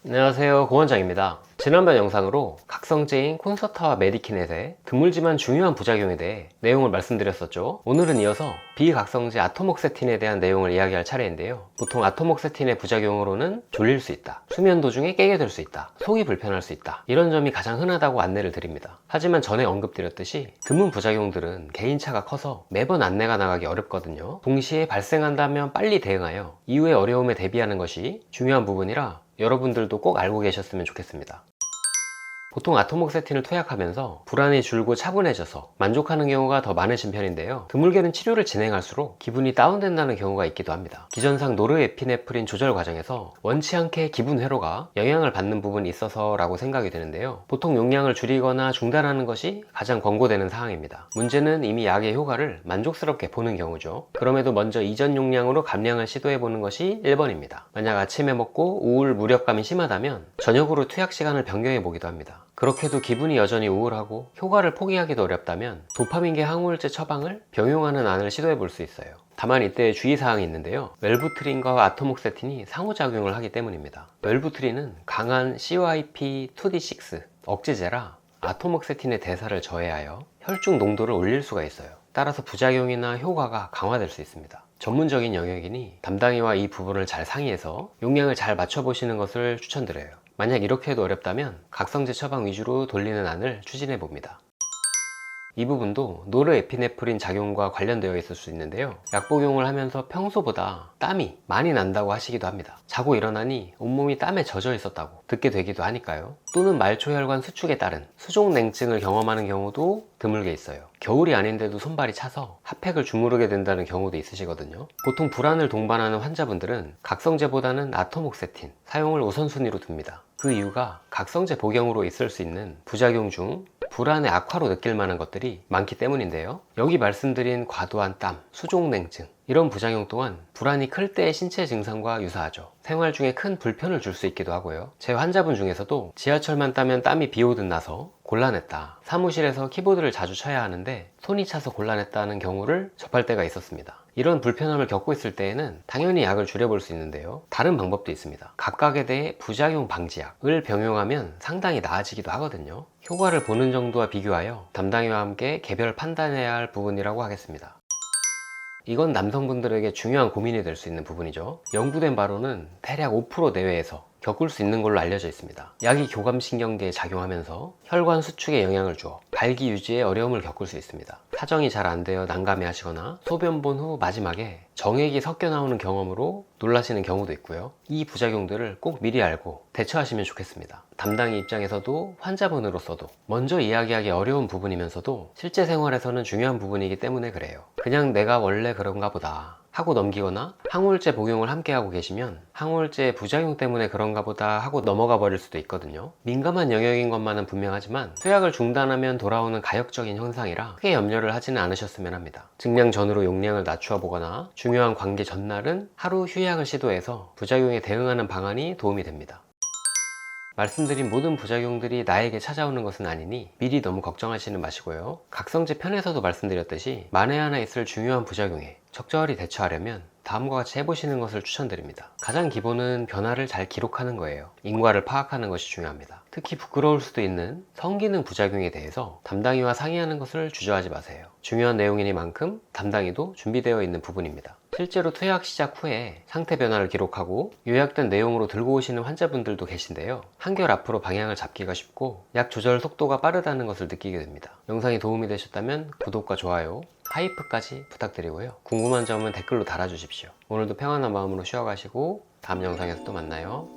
안녕하세요, 고원장입니다. 지난번 영상으로 각성제인 콘서타와 메디키넷의 드물지만 중요한 부작용에 대해 내용을 말씀드렸었죠. 오늘은 이어서 비각성제 아토목세틴에 대한 내용을 이야기할 차례인데요. 보통 아토목세틴의 부작용으로는 졸릴 수 있다, 수면 도중에 깨게 될 수 있다, 속이 불편할 수 있다, 이런 점이 가장 흔하다고 안내를 드립니다. 하지만 전에 언급드렸듯이 드문 부작용들은 개인차가 커서 매번 안내가 나가기 어렵거든요. 동시에 발생한다면 빨리 대응하여 이후의 어려움에 대비하는 것이 중요한 부분이라 여러분들도 꼭 알고 계셨으면 좋겠습니다. 보통 아토목세틴을 투약하면서 불안이 줄고 차분해져서 만족하는 경우가 더 많으신 편인데요. 드물게는 치료를 진행할수록 기분이 다운된다는 경우가 있기도 합니다. 기전상 노르에피네프린 조절 과정에서 원치 않게 기분 회로가 영향을 받는 부분이 있어서 라고 생각이 되는데요. 보통 용량을 줄이거나 중단하는 것이 가장 권고되는 사항입니다. 문제는 이미 약의 효과를 만족스럽게 보는 경우죠. 그럼에도 먼저 이전 용량으로 감량을 시도해보는 것이 1번입니다. 만약 아침에 먹고 우울, 무력감이 심하다면 저녁으로 투약 시간을 변경해 보기도 합니다. 그렇게도 기분이 여전히 우울하고 효과를 포기하기도 어렵다면 도파민계 항우울제 처방을 병용하는 안을 시도해 볼 수 있어요. 다만 이때 주의사항이 있는데요. 웰부트린과 아토목세틴이 상호작용을 하기 때문입니다. 웰부트린은 강한 CYP2D6 억제제라 아토목세틴의 대사를 저해하여 혈중 농도를 올릴 수가 있어요. 따라서 부작용이나 효과가 강화될 수 있습니다. 전문적인 영역이니 담당이와 이 부분을 잘 상의해서 용량을 잘 맞춰보시는 것을 추천드려요. 만약 이렇게 해도 어렵다면 각성제 처방 위주로 돌리는 안을 추진해 봅니다. 이 부분도 노르에피네프린 작용과 관련되어 있을 수 있는데요. 약 복용을 하면서 평소보다 땀이 많이 난다고 하시기도 합니다. 자고 일어나니 온몸이 땀에 젖어 있었다고 듣게 되기도 하니까요. 또는 말초혈관 수축에 따른 수족냉증을 경험하는 경우도 드물게 있어요. 겨울이 아닌데도 손발이 차서 핫팩을 주무르게 된다는 경우도 있으시거든요. 보통 불안을 동반하는 환자분들은 각성제보다는 아토목세틴 사용을 우선순위로 둡니다. 그 이유가 각성제 복용으로 있을 수 있는 부작용 중 불안의 악화로 느낄 만한 것들이 많기 때문인데요. 여기 말씀드린 과도한 땀, 수족냉증 이런 부작용 또한 불안이 클 때의 신체 증상과 유사하죠. 생활 중에 큰 불편을 줄 수 있기도 하고요. 제 환자분 중에서도 지하철만 따면 땀이 비오듯 나서 곤란했다, 사무실에서 키보드를 자주 쳐야 하는데 손이 차서 곤란했다는 경우를 접할 때가 있었습니다. 이런 불편함을 겪고 있을 때에는 당연히 약을 줄여볼 수 있는데요. 다른 방법도 있습니다. 각각에 대해 부작용 방지약을 병용하면 상당히 나아지기도 하거든요. 효과를 보는 정도와 비교하여 담당이와 함께 개별 판단해야 할 부분이라고 하겠습니다. 이건 남성분들에게 중요한 고민이 될 수 있는 부분이죠. 연구된 바로는 대략 5% 내외에서 겪을 수 있는 걸로 알려져 있습니다. 약이 교감신경계에 작용하면서 혈관 수축에 영향을 주어 발기 유지에 어려움을 겪을 수 있습니다. 사정이 잘 안 되어 난감해 하시거나 소변 본 후 마지막에 정액이 섞여 나오는 경험으로 놀라시는 경우도 있고요. 이 부작용들을 꼭 미리 알고 대처하시면 좋겠습니다. 담당의 입장에서도 환자분으로서도 먼저 이야기하기 어려운 부분이면서도 실제 생활에서는 중요한 부분이기 때문에 그래요. 그냥 내가 원래 그런가 보다 하고 넘기거나 항우울제 복용을 함께 하고 계시면 항우울제 부작용 때문에 그런가 보다 하고 넘어가 버릴 수도 있거든요. 민감한 영역인 것만은 분명하지만 투약을 중단하면 돌아오는 가역적인 현상이라 크게 염려를 하지는 않으셨으면 합니다. 증량 전후로 용량을 낮추어 보거나 중요한 관계 전날은 하루 휴약을 시도해서 부작용에 대응하는 방안이 도움이 됩니다. 말씀드린 모든 부작용들이 나에게 찾아오는 것은 아니니 미리 너무 걱정하시는 마시고요. 각성제 편에서도 말씀드렸듯이 만에 하나 있을 중요한 부작용에 적절히 대처하려면 다음과 같이 해보시는 것을 추천드립니다. 가장 기본은 변화를 잘 기록하는 거예요. 인과를 파악하는 것이 중요합니다. 특히 부끄러울 수도 있는 성기능 부작용에 대해서 담당이와 상의하는 것을 주저하지 마세요. 중요한 내용이니만큼 담당이도 준비되어 있는 부분입니다. 실제로 투약 시작 후에 상태 변화를 기록하고 요약된 내용으로 들고 오시는 환자분들도 계신데요. 한결 앞으로 방향을 잡기가 쉽고 약 조절 속도가 빠르다는 것을 느끼게 됩니다. 영상이 도움이 되셨다면 구독과 좋아요, 하이프까지 부탁드리고요. 궁금한 점은 댓글로 달아주십시오. 오늘도 평안한 마음으로 쉬어가시고 다음 영상에서 또 만나요.